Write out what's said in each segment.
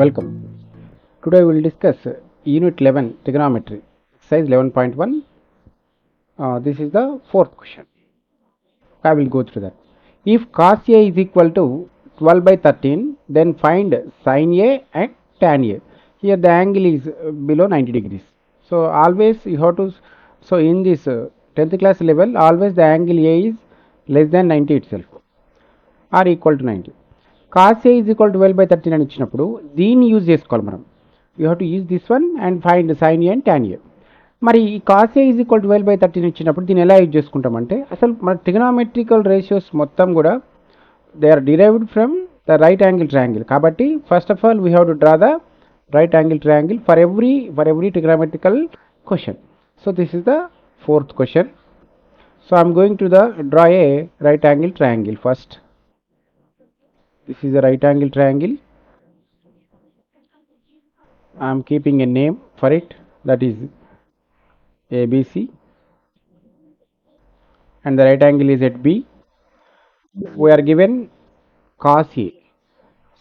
Welcome. Today we will discuss Unit 11 Trigonometry, exercise 11.1. This is the fourth question. I will go through that. If cos A is equal to 12 by 13, then find sin A and tan A. Here the angle is below 90 degrees. So always you have to, so in this 10th class level, always the angle A is less than 90 itself or equal to 90. Cos A is equal to 12 by 13 అని ఇచ్చినప్పుడు దీన్ని use చేసుకోవాలి మనం. You have to use this one and find sine A and tan A. మరి ఈ cos A is equal to 12 by 13 ఇచ్చినప్పుడు దీన్ని ఎలా యూజ్ చేసుకుంటామంటే, అసలు మన ట్రిగనామెట్రికల్ రేషియోస్ మొత్తం కూడా they are derived from the right angle triangle. కాబట్టి first of all we have to draw the right angle triangle for every trigonometrical question. So this is the fourth question. So I'm going to draw a right angle triangle first. This is a right angle triangle. I am keeping a name for it, that is ABC, and the right angle is at B. We are given cos A.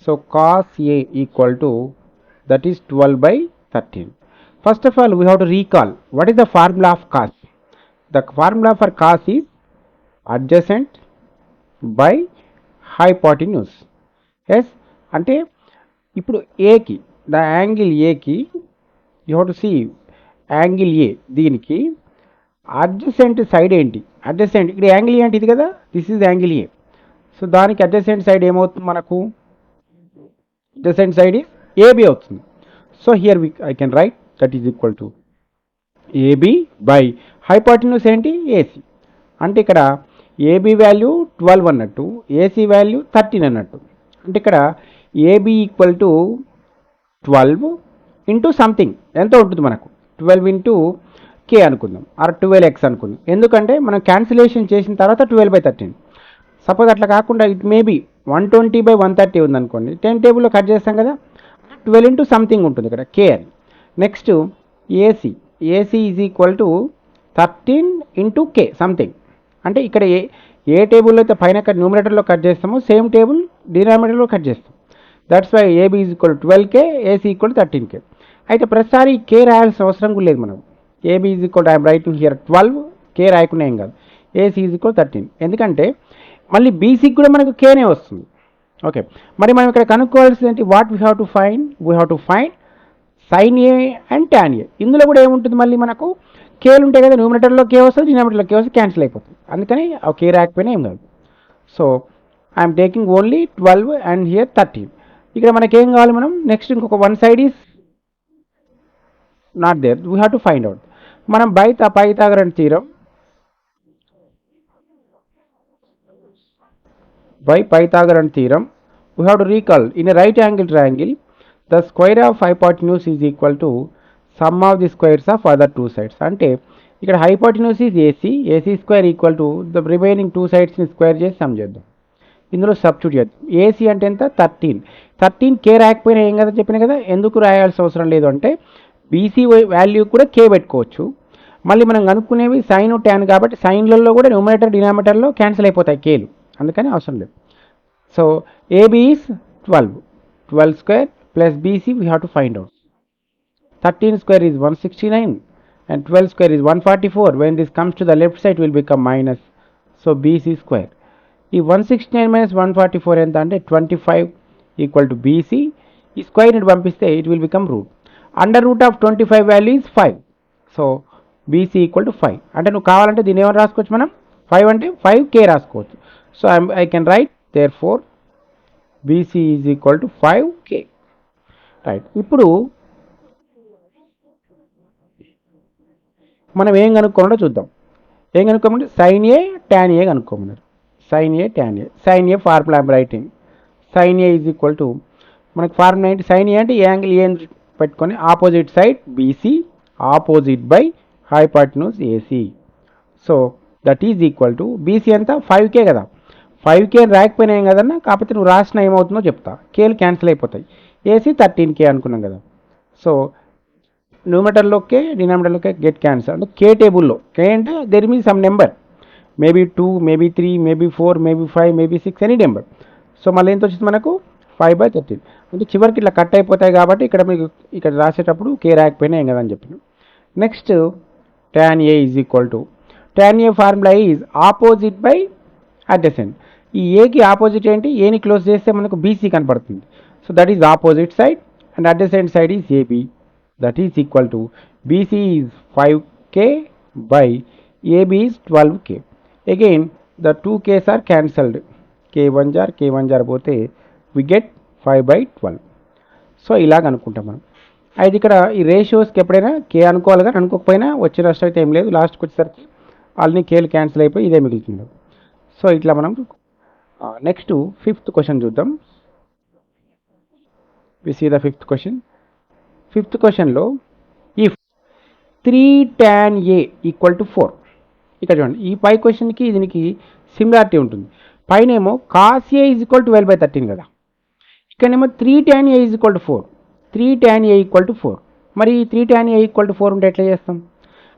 So cos A equal to, that is 12 by 13. First of all, we have to recall what is the formula of cos. The formula for cos is adjacent by hypotenuse. Yes అంటే ఇప్పుడు ఏకి the angle ఏకి you have to see angle A, దీనికి adjacent side ఏంటి? Adjacent ఇక్కడ angle ఏంటి ఇది కదా, this is angle A. So దానికి అడ్జసెంట్ సైడ్ ఏమవుతుంది మనకు? అడ్జసెంట్ సైడ్ ఏబి అవుతుంది. So here I can write that is equal to AB by hypotenuse ఏంటి? ఏసీ. అంటే ఇక్కడ ఏబి వాల్యూ 12 అన్నట్టు, ఏసీ వాల్యూ 13 అన్నట్టు. అంటే ఇక్కడ AB equal to 12 into something ఎంత ఉంటుంది మనకు? 12 ఇంటూ కే అనుకుందాం, ఆర్ 12x అనుకుందాం. ఎందుకంటే మనం క్యాన్సిలేషన్ చేసిన తర్వాత 12 బై 13. సపోజ్ అట్లా కాకుండా ఇట్ మేబీ 120 బై 130 ఉందనుకోండి, 10 టేబుల్లో కట్ చేస్తాం కదా, 12 ఇంటూ సంథింగ్ ఉంటుంది ఇక్కడ కే అని. Next AC, AC is equal to 13 into K something. అంటే ఇక్కడ ఏ టేబుల్లో అయితే పైన న్యూమరేటర్లో కట్ చేస్తామో సేమ్ టేబుల్ డినామినేటర్లో కట్ చేస్తాం. That's why AB is equal 12K, AC equal 13K. అయితే ప్రతిసారి కే రాయాల్సిన అవసరం కూడా లేదు మనం. AB is equal I'm writing here 12, K రాయకుండా ఏం కాదు. ఏసీ ఈజ్ ఈక్వల్ 13, ఎందుకంటే మళ్ళీ బీసీకి కూడా మనకు కేనే వస్తుంది. ఓకే, మరి మనం ఇక్కడ కనుక్కోవాల్సింది ఏంటి? What we have to find? We have to find sine A and tan A. ఇందులో కూడా ఏముంటుంది మళ్ళీ మనకు? కేలు ఉంటాయి కదా, న్యూమరేటర్లో కే వస్తుంది, డినామినేటర్లో కే వస్తుంది, క్యాన్సిల్ అయిపోతుంది. అందుకని ఆ కే రాకపోయినా ఏం కాదు. So I'm taking only 12 and here 13. ఇక్కడ మనకేం కావాలి? మనం నెక్స్ట్ ఇంకొక one side is not there, we have to find out. మనం Pythagorean theorem we have to recall in a right angle triangle the square of hypotenuse is equal to sum of the squares of other two sides. అంటే ఇక్కడ hypotenuse is AC, AC square equal to the remaining two సైడ్స్ని square చేసి sum చేద్దాం. ఇందులో substitute చేద్దాం. AC అంటే ఎంత? 13 కే రాయకపోయినా ఏం కదా చెప్పిన కదా. ఎందుకు రాయాల్సిన అవసరం లేదు అంటే బీసీ వాల్యూ కూడా కే పెట్టుకోవచ్చు. మళ్ళీ మనం కనుక్కునేవి సైన్ ట్యాన్ కాబట్టి సైన్లలో కూడా న్యూమరేటర్ డినామినేటర్లో క్యాన్సిల్ అయిపోతాయి కేలు, అందుకని అవసరం లేదు. So AB is 12 square plus BC we have to find out. 13 square is 169 and 12 square is 144. When this comes to the left side will become minus. So BC square. ఈ 169 minus 144 ఎంత అంటే 25 equal to BC. ఈ square ని పంపిస్తే it will become root. Under root of 25 value is 5. So BC equal to 5. అంటే నువ్వు కావాలంటే దీన్ని ఏమైనా రాసుకోవచ్చు మనం? 5 అంటే 5K రాసుకోవచ్చు. So I can write therefore BC is equal to 5K. Right, ఇప్పుడు మనం ఏం కనుక్కోమన్నా చూద్దాం. ఏం కనుక్కోమంటే సైన్ ఏ ట్యాన్ ఏ కనుక్కోమన్నారు. Sine A tan A, sine A formula I'm writing. Sine A is equal to మనకు ఫార్ములా ఏంటి? సైన్ ఏ అంటే యాంగిల్ ఏ పెట్టుకొని opposite side BC opposite by hypotenuse AC. So that is equal to BC అంతా 5K కదా, 5K అని రాయకపోయినా ఏం కదన్నా, కాకపోతే నువ్వు రాసిన ఏమవుతుందో చెప్తా. కేలు క్యాన్సిల్ అయిపోతాయి. ఏసీ 13K అనుకున్నాం కదా. సో న్యూమరేటర్లో కే, డినామినేటర్లో కే గెట్ క్యాన్సర్. అంటే కే టేబుల్లో కే అంటే there means some number, maybe 2, maybe 3, maybe 4, maybe 5, maybe 6, any number. So మళ్ళీ ఎంత వచ్చింది మనకు? 5/13 అంటే చివరికి ఇట్లా కట్ అయిపోతాయి కాబట్టి ఇక్కడ మీకు ఇక్కడ రాసేటప్పుడు కే రాకపోయినా ఏం కదని చెప్పిన. Next tan A is equal to tan A formula is opposite by adjacent. ఈ ఏకి ఆపోజిట్ ఏంటి, ఏని క్లోజ్ చేస్తే మనకు బీసీ కనపడుతుంది. So that is opposite side and adjacent side is AB. That is equal to BC is 5k by AB is 12k. Again the 2 k's are cancelled. k1 jar పోతే we get 5/12. So ఇలాగ అనుకుంటాం మనం. అయితే ఇక్కడ ఈ రేషియోస్కి ఎప్పుడైనా కే అనుకోవాలి కానీ అనుకోకపోయినా వచ్చే నష్టం అయితే ఏం లేదు. లాస్ట్కి వచ్చేసరికి వాళ్ళని కేలు క్యాన్సిల్ అయిపోయి ఇదే మిగులుతుంది. సో ఇట్లా మనం నెక్స్ట్ 5th క్వశ్చన్ చూద్దాం. We see the 5th question. 5th క్వశ్చన్లో if 3 tan A equal to 4. ఇక్కడ చూడండి ఈ పై క్వశ్చన్కి దీనికి సిమిలారిటీ ఉంటుంది. పైన ఏమో cos A is equal to 12/13 కదా, ఇక్కడేమో 3 tan A is equal to 4. 3 tan A equal to 4. మరి 3 tan A ఈక్వల్ టు 4 ఉంటే ఎట్లా చేస్తాం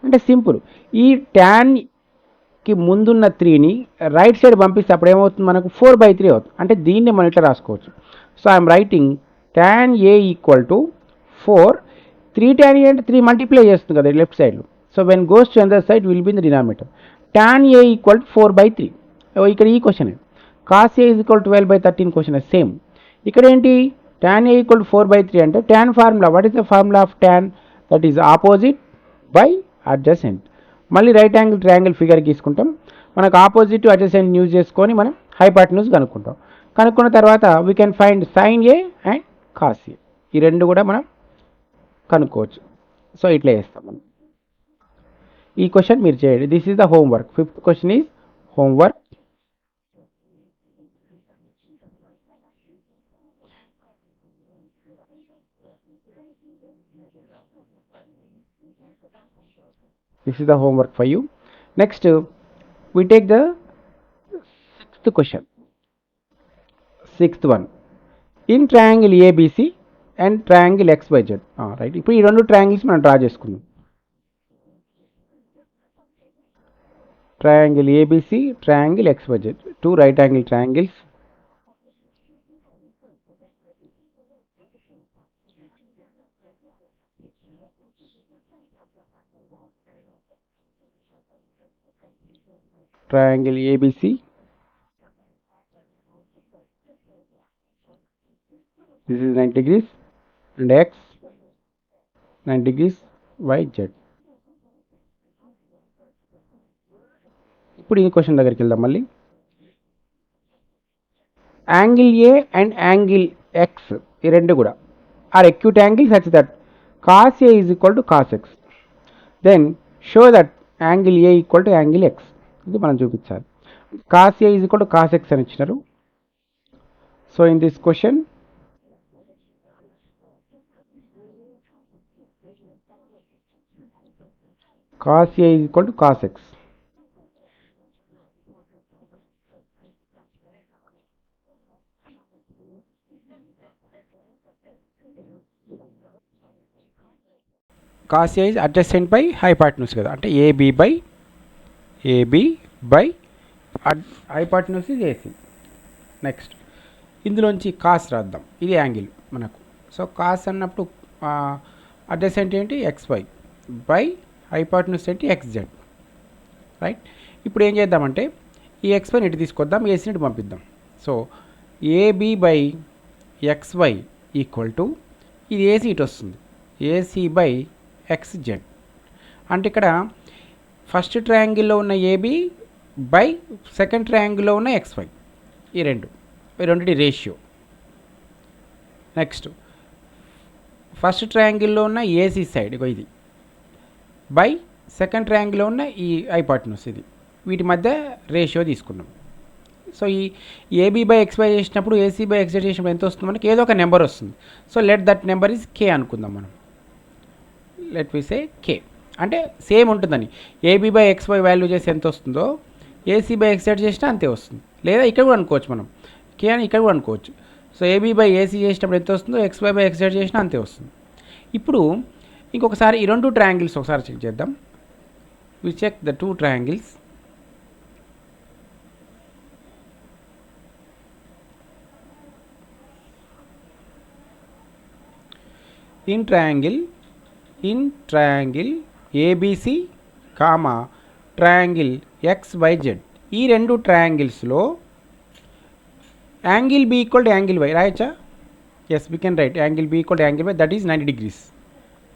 అంటే సింపుల్, ఈ ట్యాన్కి ముందున్న 3ని రైట్ సైడ్ పంపిస్తే అప్పుడు ఏమవుతుంది మనకు 4/3 అవుతుంది. అంటే దీన్ని మనం ఇట్లా రాసుకోవచ్చు. So I'm writing tan A equal to 4. 3 tan A అంటే 3 మల్టిప్లై చేస్తుంది కదా లెఫ్ట్ సైడ్లో. So when goes to other side will be in the denominator. tan A equal to 4/3. ఇక్కడ ఈ question cos A is equal to 12/13 question same. ఇక్కడ ఏంటి tan A equal to 4/3 అంటే tan formula, what is the formula of tan? That is opposite by adjacent. మళ్ళీ right angle triangle figure తీసుకుంటాం. మనకు opposite adjacent use చేసుకొని మనం hypotenuse కనుక్కుంటాం. కనుక్కున్న తర్వాత we can find sine A and cos A. ఈ రెండు కూడా మనం కనుక్కోవచ్చు. సో ఇట్లా చేస్తాం మనం. ఈ క్వశ్చన్ మీరు చేయండి. This is the homework. 5th question is homework. This is the homework for you. Next we take the 6th question. 6th one. In triangle ABC and triangle XYZ. Right. ఇప్పుడు ఈ రెండు triangles మనం draw చేసుకుందాం. Triangle ABC, triangle XYZ. Two right angle triangles. Triangle ABC, this is 90 degrees and X 90 degrees YZ. ఇప్పుడు ఈ question దగ్గరికి వెళ్దాం మళ్ళీ. Angle A and angle X ఈ రెండు కూడా are acute angles such that cos A is equal to cos X. Then show that angle A equal to angle X. ఇది మనం చూపించాలి. cos A is equal to cos X అని ఇచ్చినారు. So in this question cos A is equal to cos X. cos A is adjacent by hypotenuse కదా, అంటే AB by hypotenuse is AC. Next ఇందులోంచి cos రాద్దాం. ఇది angle మనకు. So cos అన్నప్పుడు adjacent ఏంటి XY బై హైపాటన్యూస్ ఏంటి XZ. Right. ఇప్పుడు ఏం చేద్దామంటే ఈ XYని ఇటు తీసుకొద్దాం, ఏసీని ఇటు పంపిద్దాం. So AB by XY equal to ఇది ఏసీ ఇటు వస్తుంది, AC బై XZ. అంటే ఇక్కడ ఫస్ట్ ట్రయాంగిల్లో ఉన్న AB బై సెకండ్ ట్రయాంగిల్లో ఉన్న XY, ఈ రెండుటి రేషియో. నెక్స్ట్ ఫస్ట్ ట్రయాంగిల్లో ఉన్న ఏసీ సైడ్ ఇది బై సెకండ్ ట్రయాంగిల్లో ఉన్న ఈ హైపాటన్యూస్, ఇది వీటి మధ్య రేషియో తీసుకున్నాం. సో ఈ AB బై XY చేసినప్పుడు AC బై XZ చేసినప్పుడు ఎంత వస్తుంది మనకి? ఏదో ఒక నెంబర్ వస్తుంది. So let that number is K అనుకుందాం మనం. లెట్ వి సే K అంటే సేమ్ ఉంటుందని. AB బై XY వాల్యూ చేసి ఎంత వస్తుందో AC బై XZ చేసినా అంతే వస్తుంది. లేదా ఇక్కడ కూడా అనుకోవచ్చు మనం K అని, ఇక్కడ కూడా అనుకోవచ్చు. సో AB బై AC చేసినప్పుడు ఎంత వస్తుందో XY బై XZ చేసినా అంతే వస్తుంది. ఇప్పుడు ఇంకొకసారి ఈ రెండు ట్రయాంగిల్స్ ఒకసారి చెక్ చేద్దాం. We check the two triangles. in triangle ABC comma triangle XYZ ఈ రెండు ట్రయాంగిల్స్లో angle B equal to angle Y రాయచ్చా? Yes we can write angle B equal to angle Y, that is 90 degrees.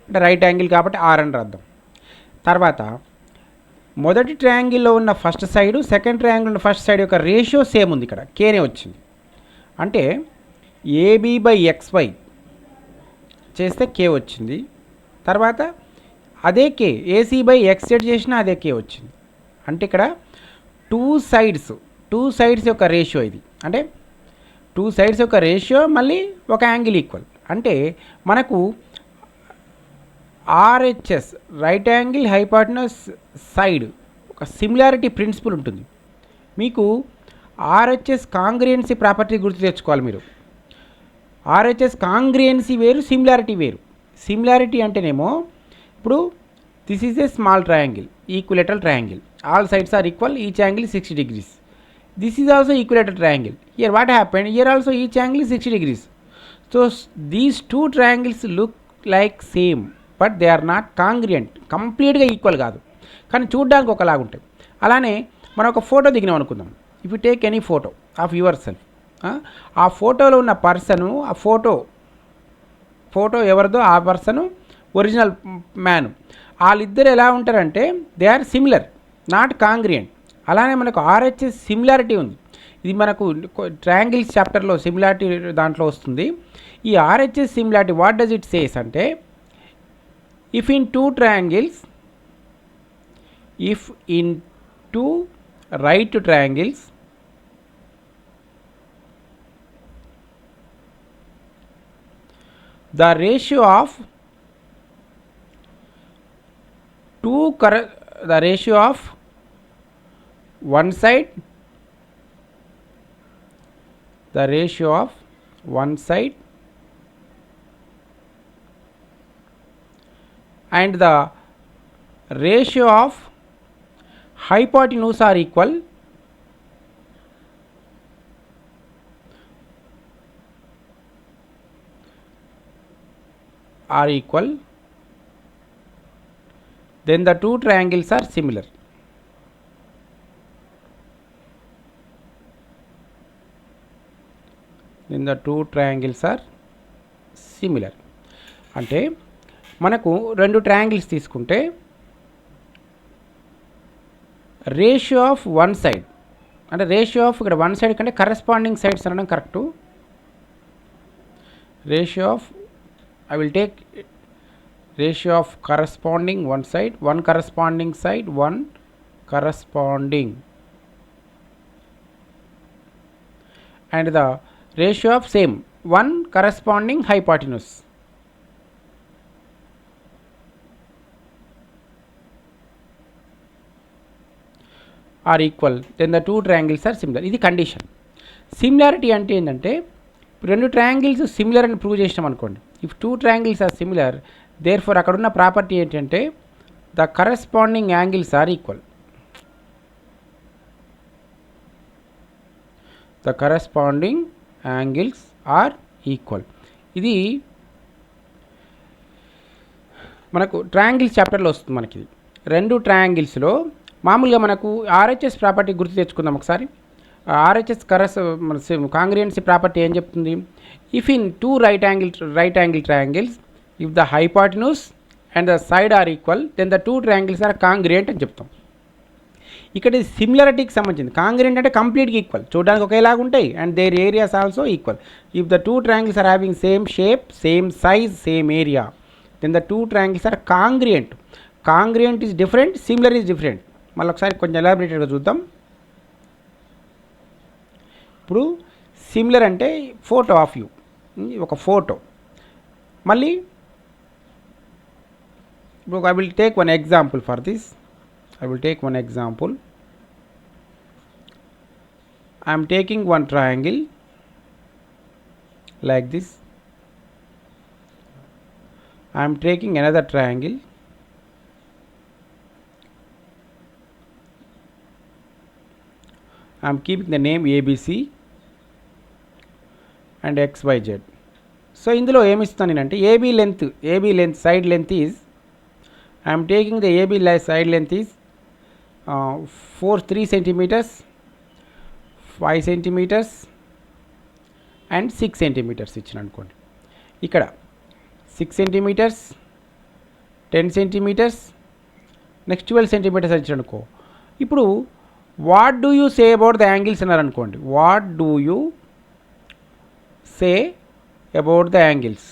అంటే right angle కాబట్టి R అని రాద్దాం. తర్వాత మొదటి ట్రయాంగిల్లో ఉన్న ఫస్ట్ సైడు సెకండ్ ట్రయాంగిల్ ఉన్న ఫస్ట్ సైడ్ యొక్క రేషియో సేమ్ ఉంది, ఇక్కడ కేనే వచ్చింది. అంటే AB/XY చేస్తే కే వచ్చింది. తర్వాత అదే కే AC/XZ చేసినా అదే కే వచ్చింది. అంటే ఇక్కడ టూ సైడ్స్ యొక్క రేషియో ఇది. అంటే టూ సైడ్స్ యొక్క రేషియో మళ్ళీ ఒక యాంగిల్ ఈక్వల్. అంటే మనకు RHS right angle hypotenuse side ఒక సిమిలారిటీ ప్రిన్సిపల్ ఉంటుంది. మీకు RHS కాంగ్రియున్సీ ప్రాపర్టీ గుర్తు తెచ్చుకోవాలి మీరు. RHS కాంగ్రియున్సీ వేరు, సిమిలారిటీ వేరు. సిమిలారిటీ అంటేనేమో ఇప్పుడు this is a small triangle, equilateral triangle, all sides are equal, each angle 60 degrees. This is also equilateral triangle. Here what happened? Here also each angle is 60 degrees. So these two triangles look like same, but they are not congruent. కంప్లీట్గా equal కాదు, కానీ చూడడానికి ఒకలాగా ఉంటాయి. అలానే మనం ఒక photo దిగినాం అనుకుందాం. If you take any photo of your self, ఆ ఫోటోలో ఉన్న పర్సను, ఆ ఫోటో ఎవరిదో ఆ పర్సను ఒరిజినల్ మ్యాన్, వాళ్ళిద్దరు ఎలా ఉంటారంటే they are similar, not congruent. అలానే మనకు RHS సిమిలారిటీ ఉంది. ఇది మనకు ట్రయాంగిల్స్ చాప్టర్లో సిమిలారిటీ దాంట్లో వస్తుంది. ఈ RHS similarity what does it says అంటే if in two right triangles the ratio of one side and the ratio of hypotenuse are equal, then the two triangles are similar. అంటే మనకు రెండు triangles తీసుకుంటే ratio of one side, అంటే ratio of ఇక్కడ one side కంటే corresponding sides అనడం correct. Ratio of I will take ratio of corresponding one side, one corresponding side, one corresponding, and the ratio of same one corresponding hypotenuse are equal, then the two triangles are similar. ఇది condition. Similarity అంటే ఏంటంటే రెండు triangles similar అని prove చేసినాం అనుకోండి. If two triangles are similar, therefore అక్కడ ఉన్న property ఏంటంటే the corresponding angles are equal. ఇది మనకు ట్రయాంగిల్స్ చాప్టర్లో వస్తుంది. మనకి రెండు ట్రయాంగిల్స్లో మామూలుగా మనకు RHS ప్రాపర్టీ గుర్తు తెచ్చుకుందాం ఒకసారి. RHS కాంగ్రియున్సీ ప్రాపర్టీ ఏం చెప్తుంది? If in two right angle triangles, if the hypotenuse and the side are equal, then the two triangles are congruent అని చెప్తాం. ఇక్కడ ఇది సిమిలారిటీకి సంబంధించింది. కాంగ్రియంట్ అంటే కంప్లీట్గా ఈక్వల్, చూడడానికి ఒకేలాగా ఉంటాయి, and their areas also equal. If the two triangles are having same shape, same size, same area, then the two triangles are congruent. Congruent is different, similar is different. మళ్ళీ ఒకసారి కొంచెం ఎలాబరేటెడ్గా చూద్దాం. ఇప్పుడు సిమిలర్ అంటే ఫోటో ఆఫ్ యూ, ఒక photo. మళ్ళీ ఇప్పుడు I will take one example for this. I am taking one triangle like this. I am taking another triangle. I am keeping the name ABC and XYZ. So ఇందులో ఏమి ఇస్తాను నేనంటే AB length side length is I'm taking the AB side length is 3 centimeters, 5 centimeters and 6 centimeters ఇచ్చిన అనుకోండి. ఇక్కడ 6 centimeters, 10 centimeters, next 12 centimeters ఇచ్చిన అనుకో. ఇప్పుడు what do you say about the angles అన్నారు అనుకోండి. What do you say about the angles.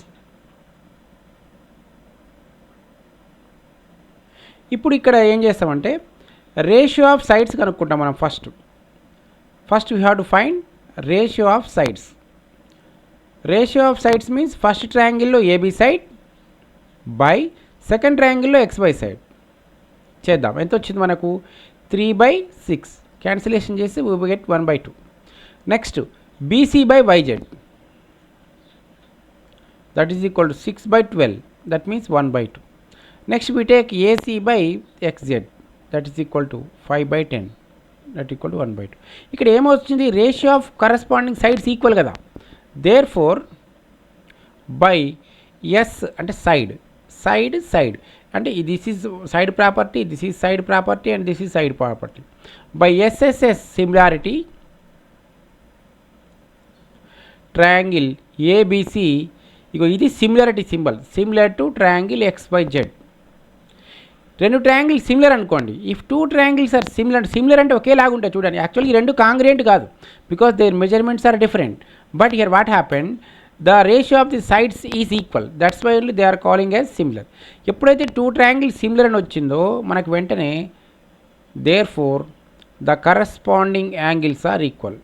ఇప్పుడు ఇక్కడ ఏం చేస్తామంటే రేషియో ఆఫ్ సైడ్స్ కనుక్కుంటాం మనం. First we have to find ratio of sides. Ratio of sides means first ట్రయాంగిల్లో ఏబీ సైడ్ బై సెకండ్ ట్రయాంగిల్లో ఎక్స్వై సైడ్ చేద్దాం. ఎంత వచ్చింది మనకు 3/6. క్యాన్సిలేషన్ చేసి we will get 1/2. Next BC by YZ, that is equal to 6/12, that means 1/2. Next we take AC by XZ, that is equal to 5/10, that equal to 1/2. ఇక్కడ ఏమొచ్చింది, ratio of corresponding sides equal కదా. Therefore by S అంటే side అంటే this is side property, this is side property and this is side property. By SSS similarity triangle ABC, ఇగో ఇది similarity symbol, similar to triangle XYZ. రెండు triangle similar అనుకోండి. If two triangles are similar అంటే ఒకేలాగా ఉంటాయి చూడండి. Actually ఈ రెండు కాంగ్రియంట్ కాదు, because their measurements are different. But here what happen, the ratio of the sides is equal, that's why only they are calling as similar. ఎప్పుడైతే two triangle similar అని వచ్చిందో మనకు వెంటనే therefore the corresponding angles are equal.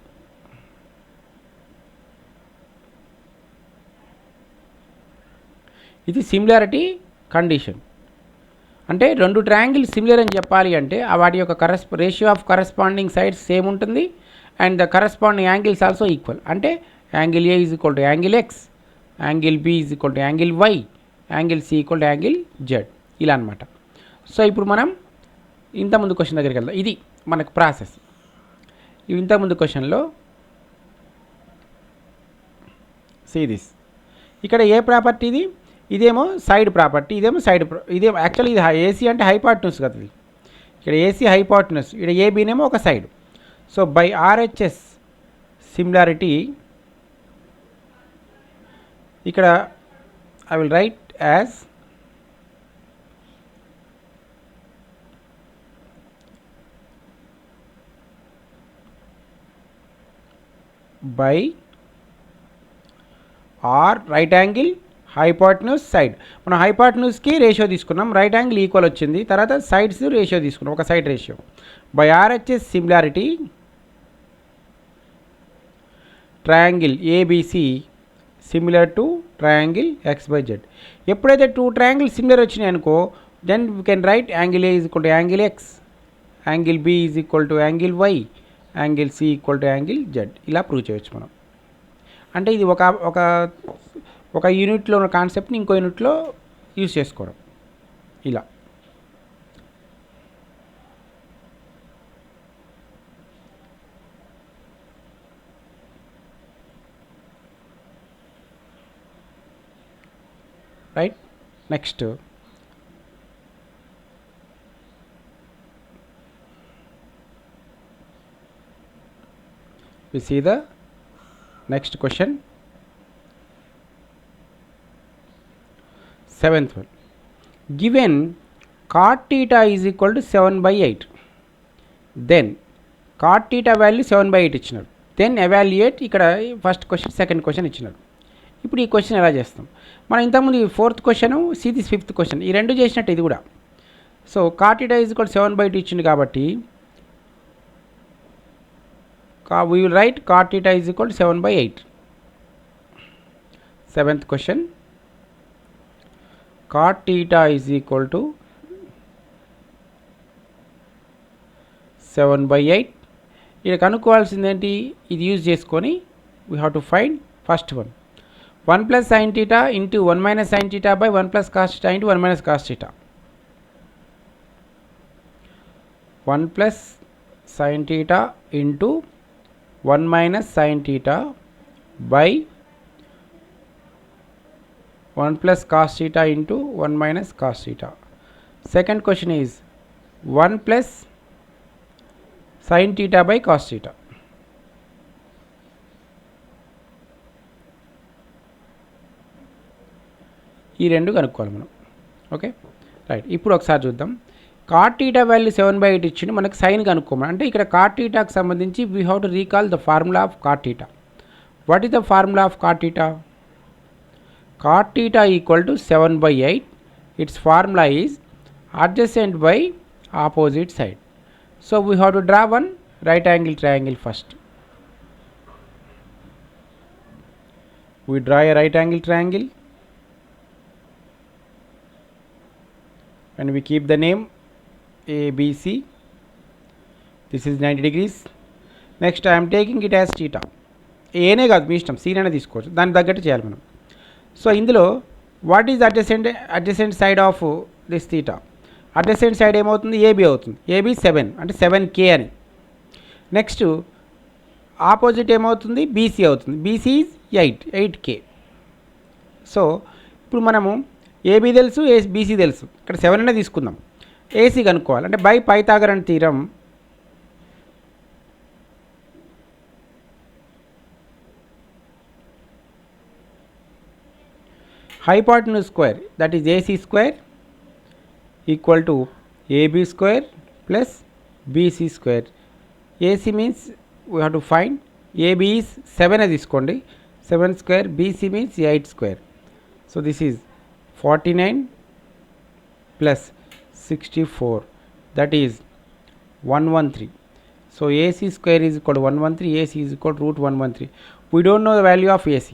ఇది similarity condition. అంటే రెండు triangle similar అని చెప్పాలి అంటే వాటి యొక్క ratio of corresponding sides same ఉంటుంది and the corresponding angles also equal. అంటే angle A is equal to angle X, angle B is equal to angle Y, angle C equal to angle Z, ఇలా అనమాట. So ఇప్పుడు మనం ఇంతకుముందు question దగ్గరికి వెళ్దాం. ఇది మనకు ప్రాసెస్. ఇంతకుముందు క్వశ్చన్లో సీ దిస్, ఇక్కడ ఏ ప్రాపర్టీ ఇది, ఇదేమో సైడ్ ప్రాపర్టీ, ఇదేమో ఇదేమో యాక్చువల్లీ ఇది ఏసీ అంటే హైపార్ట్నస్ కదా. ఇది ఇక్కడ ఏసీ హైపార్ట్నస్, ఇక్కడ ఏబీనేమో ఒక side. So by RHS similarity ఇక్కడ I will write as by R right angle hypotenuse side. మనం హైపార్ట్నస్కి రేషియో తీసుకున్నాం, రైట్ యాంగిల్ ఈక్వల్ వచ్చింది, తర్వాత సైడ్స్ రేషియో తీసుకున్నాం, ఒక side ratio. By RHS similarity triangle ABC similar to triangle XYZ. ఎప్పుడైతే two triangle similar వచ్చినాయి అనుకో, then we can write angle A is equal to angle X, angle B is equal to angle Y, angle C equal to angle Z. ఇలా prove చేయొచ్చు మనం. అంటే ఇది ఒక యూనిట్లో ఉన్న కాన్సెప్ట్ని ఇంకో యూనిట్లో యూజ్ చేసుకోవడం ఇలా. Right. Next we see the next question, 7th one. Given cot theta is equal to 7/8, then cot theta value 7/8 ఇచ్చినాడు. దెన్ ఎవాల్యుయేట్, ఇక్కడ ఫస్ట్ క్వశ్చన్ సెకండ్ క్వశ్చన్ ఇచ్చినాడు. ఇప్పుడు ఈ క్వశ్చన్ ఎలా చేస్తాం మనం, ఇంతకుముందు 4th question see this 5th question, ఈ రెండు చేసినట్టు ఇది కూడా. So cot theta is equal to 7/8 ఇచ్చింది కాబట్టి we will write cot theta is equal to 7/8. 7th question, cot theta is equal to 7/8. ఇక్కడ కనుక్కోవాల్సింది ఏంటి, ఇది యూజ్ చేసుకొని we have to find first one, 1 plus sin theta into 1 minus sin theta by 1 plus cos theta into 1 minus cos theta. 1 plus sin theta into 1 minus sin theta by 1 plus cos theta into 1 minus cos theta. Second question is 1 plus sin theta by cos theta. ఈ రెండు కనుక్కోవాలి మనం. Okay right. ఇప్పుడు ఒకసారి చూద్దాం. Cot theta value 7/8 ఇచ్చిండు, మనకి sign కనుక్కోమని. అంటే ఇక్కడ కాట్ టీటాకి సంబంధించి we have to recall the formula of cot theta. What is the formula of cot theta? Cot theta equal to 7/8. Its formula is adjacent by opposite side. So we have to draw one right angle triangle first. We draw a right angle triangle and we keep the name ABC. This is 90 degrees. Next I am taking it as theta. ఏనే కాదు మీ ఇష్టం, scene అనేది తీసుకోవచ్చు, దానికి తగ్గట్టు చేయాలి మనం. So ఇందులో what is adjacent side of this theta? Adjacent side ఏమవుతుంది? ఏబీ అవుతుంది. ఏబీ 7 అంటే 7K అని. నెక్స్ట్ ఆపోజిట్ ఏమవుతుంది? బీసీ అవుతుంది. BC is 8K. సో ఇప్పుడు మనము ఏబీ తెలుసు, బీసీ తెలుసు, ఇక్కడ 7 అనే తీసుకుందాం. ఏసీ కనుక్కోవాలి. అంటే by Pythagorean theorem hypotenuse square, that is AC square, equal to AB square plus BC square. AC means we have to find AB is 7 as iskondi, 7 square, BC means 8 square. So this is 49 plus 64, that is 113. So AC square is equal to 113, AC is equal to root 113. We don't know the value of AC.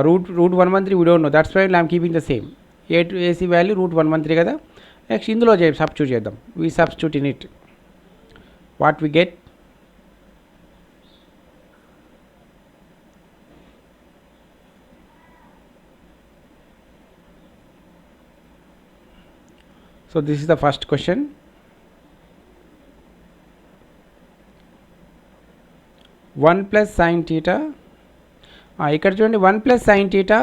Root 113 we don't know, that's why I am keeping the same. AC value root 113 kada. Next indulo substitute cheddam. We substitute in it. What we get? So this is the first question. 1 plus sin theta. ఇక్కడ చూడండి 1 plus sign theta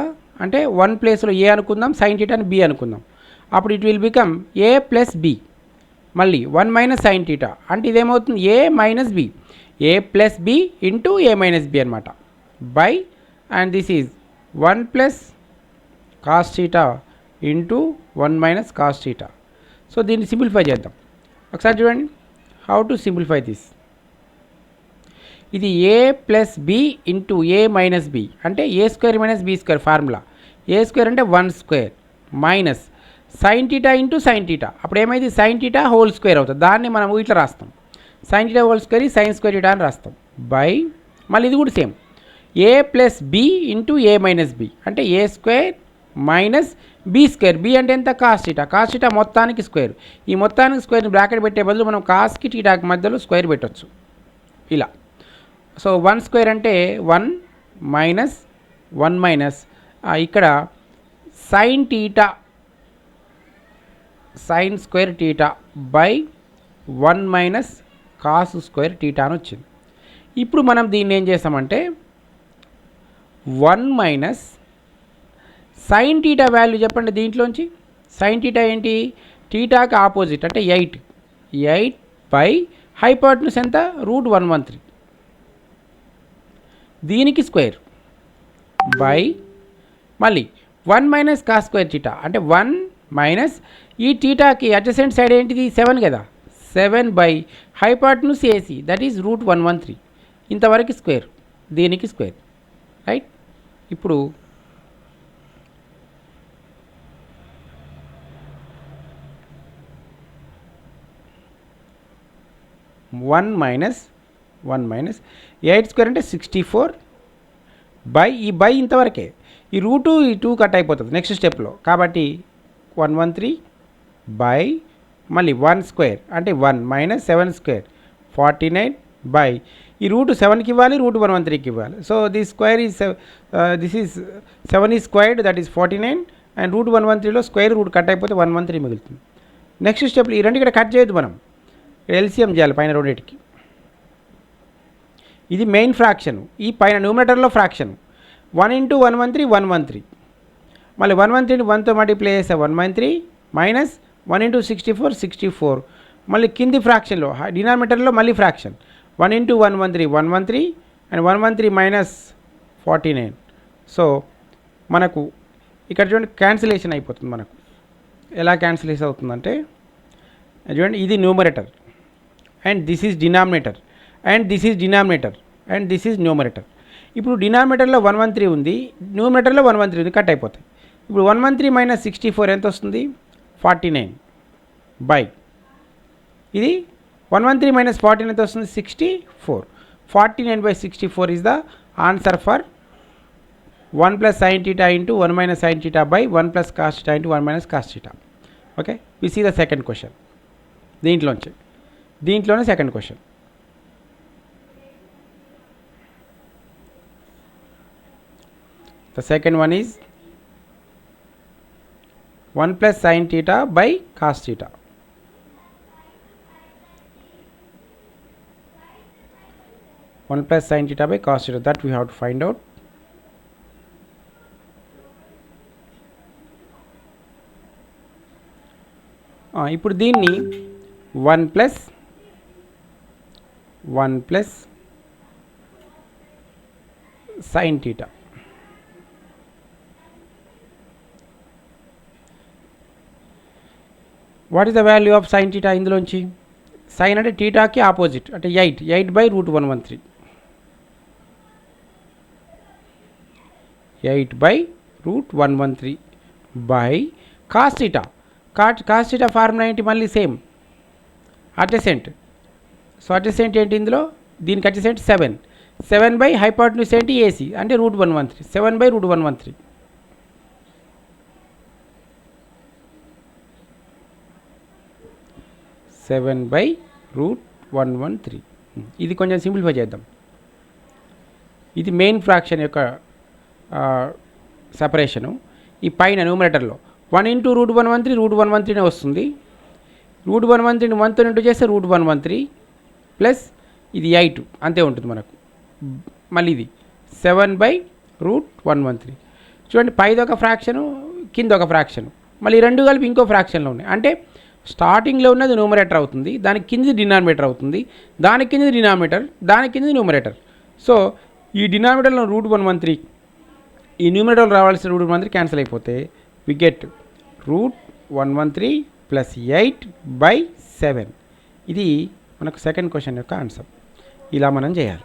అంటే 1 ప్లేస్లో ఏ అనుకుందాం, sign టీటాని B అనుకుందాం. అప్పుడు it will become A plus B. మళ్ళీ 1 minus sine theta అంటే ఇదేమవుతుంది? A minus B. A plus B into A minus B అనమాట. By and this is 1 plus cos theta into 1 minus cos theta. So దీన్ని simplify చేద్దాం. ఒకసారి చూడండి how to simplify this. ఇది A plus B into A minus B అంటే A square minus B square formula. A square అంటే 1 square minus sine theta into sine theta. అప్పుడు ఏమైంది? Sign theta whole square అవుతుంది. దాన్ని మనం ఇట్లా రాస్తాం, sine theta whole square sine square theta అని రాస్తాం. బై మళ్ళీ ఇది కూడా same A plus B into A minus B అంటే A square minus B square. B అంటే ఎంత? Cos theta. కాస్ టీటా మొత్తానికి స్క్వేర్. ఈ మొత్తానికి స్క్వేర్ని బ్రాకెట్ పెట్టే బదులు మనం కాస్కి టీటాకి మధ్యలో స్క్వేర్ పెట్టవచ్చు ఇలా. సో 1 స్క్వేర్ అంటే 1 మైనస్ 1 మైనస్ ఇక్కడ sine theta sign square theta by 1 minus cos square theta అని వచ్చింది. ఇప్పుడు మనం దీన్ని ఏం చేస్తామంటే 1 మైనస్ సైన్ టీటా వాల్యూ చెప్పండి దీంట్లోంచి. సైన్ టీటా ఏంటి? టీటాకి ఆపోజిట్ అంటే 8 బై హైపోటెన్యూస్ ఎంత? రూట్ 113 దీనికి స్క్వేర్ బై మళ్ళీ 1 మైనస్ కాస్ స్క్వేర్ టీటా అంటే 1 మైనస్ ఈ టీటాకి అడ్జసెంట్ సైడ్ ఏంటిది? 7 కదా. 7 by hypotenuse AC that is root 113 ఇంతవరకు స్క్వేర్, దీనికి స్క్వేర్ రైట్. ఇప్పుడు 1 మైనస్ 8 స్క్వేర్ అంటే 64 బై ఈ బై ఇంతవరకే, ఈ రూటు ఈ 2 కట్ అయిపోతుంది నెక్స్ట్ స్టెప్లో. కాబట్టి 113 బై మళ్ళీ 1 స్క్వేర్ అంటే 1 మైనస్ 7 స్క్వేర్ 49 బై ఈ రూట్ 7కి ఇవ్వాలి, రూట్ 113కి ఇవ్వాలి. So this square is this is 7 is squared that is 49 and root 113లో స్క్వేర్ రూట్ కట్ అయిపోతే 113 మిగులుతుంది. నెక్స్ట్ స్టెప్లో ఈ రెండు ఇక్కడ కట్ చేయొద్దు, మనం ఎల్సిఎం చేయాలి పైన రెండింటికి. ఇది మెయిన్ ఫ్రాక్షన్, ఈ పైన న్యూమరేటర్లో ఫ్రాక్షన్ 1 ఇంటూ 113 113 మళ్ళీ 113 1తో మల్టిప్లై చేస్తే 1/3 మైనస్ 1 ఇంటూ 64 64. మళ్ళీ కింది ఫ్రాక్షన్లో డినామినేటర్లో మళ్ళీ fraction 1 into 113 113 and 113 minus 49. So మనకు ఇక్కడ చూడండి క్యాన్సిలేషన్ అయిపోతుంది. మనకు ఎలా క్యాన్సిలేషన్ అవుతుందంటే చూడండి, ఇది numerator and this is denominator and this is denominator and this is numerator. ఇప్పుడు డినామినేటర్లో 113 ఉంది, న్యూమరేటర్లో 113 ఉంది, కట్ అయిపోతాయి. ఇప్పుడు 113 మైనస్ 64 ఎంత వస్తుంది? 49 బై ఇది 113 మైనస్ 49 ఎంత వస్తుంది? 64. 49 by 64 is the answer for 1 plus sin theta into 1 minus sin theta by 1 plus cos theta into 1 minus cos theta. Okay, we see the second question. దీంట్లోనే second question. The second one is 1 plus sin theta by cos theta. One plus sin theta by cos theta, that we have to find out. ఇప్పుడు దీన్ని 1 plus sin theta. What is the value of sin theta? ఇందులోంచి sign అంటే టీటాకి opposite అంటే 8 by root 113. 8 by root 113 by cos theta. Cos theta formula ఏంటి? మళ్ళీ same adjacent. So adjacent ఏంటి ఇందులో? దీనికి అడ్జసెంట్ 7 by హైపోటెన్యూస్ ఏంటి? ఏసీ అంటే root 113. 7 by root 113. (7/√113). ఇది కొంచెం సింప్లిఫై చేద్దాం. ఇది మెయిన్ ఫ్రాక్షన్ యొక్క సపరేషను. ఈ పైన న్యూమరేటర్లో 1 ఇంటూ రూట్ 113 వస్తుంది. రూట్ 113 1తో ఇంటూ చేస్తే రూట్ 113 ప్లస్ ఇది 8 అంతే ఉంటుంది మనకు. మళ్ళీ ఇది 7/√113. చూడండి, పైది ఒక ఫ్రాక్షను, కింద ఒక ఫ్రాక్షను, మళ్ళీ రెండు కలిపి ఇంకో ఫ్రాక్షన్లో ఉన్నాయి. అంటే స్టార్టింగ్లో ఉన్నది న్యూమరేటర్ అవుతుంది, దానికి కింది డినామినేటర్ అవుతుంది, దానికి కింది డినామినేటర్, దానికి కింది న్యూమరేటర్. సో ఈ డినామినేటర్లో రూట్ 113, ఈ న్యూమరేటర్లో రావాల్సిన రూట్ 113 క్యాన్సిల్ అయిపోతే వి గెట్ రూట్ 113 ప్లస్ 8/7. ఇది మనకు సెకండ్ క్వశ్చన్ యొక్క ఆన్సర్. ఇలా మనం చేయాలి.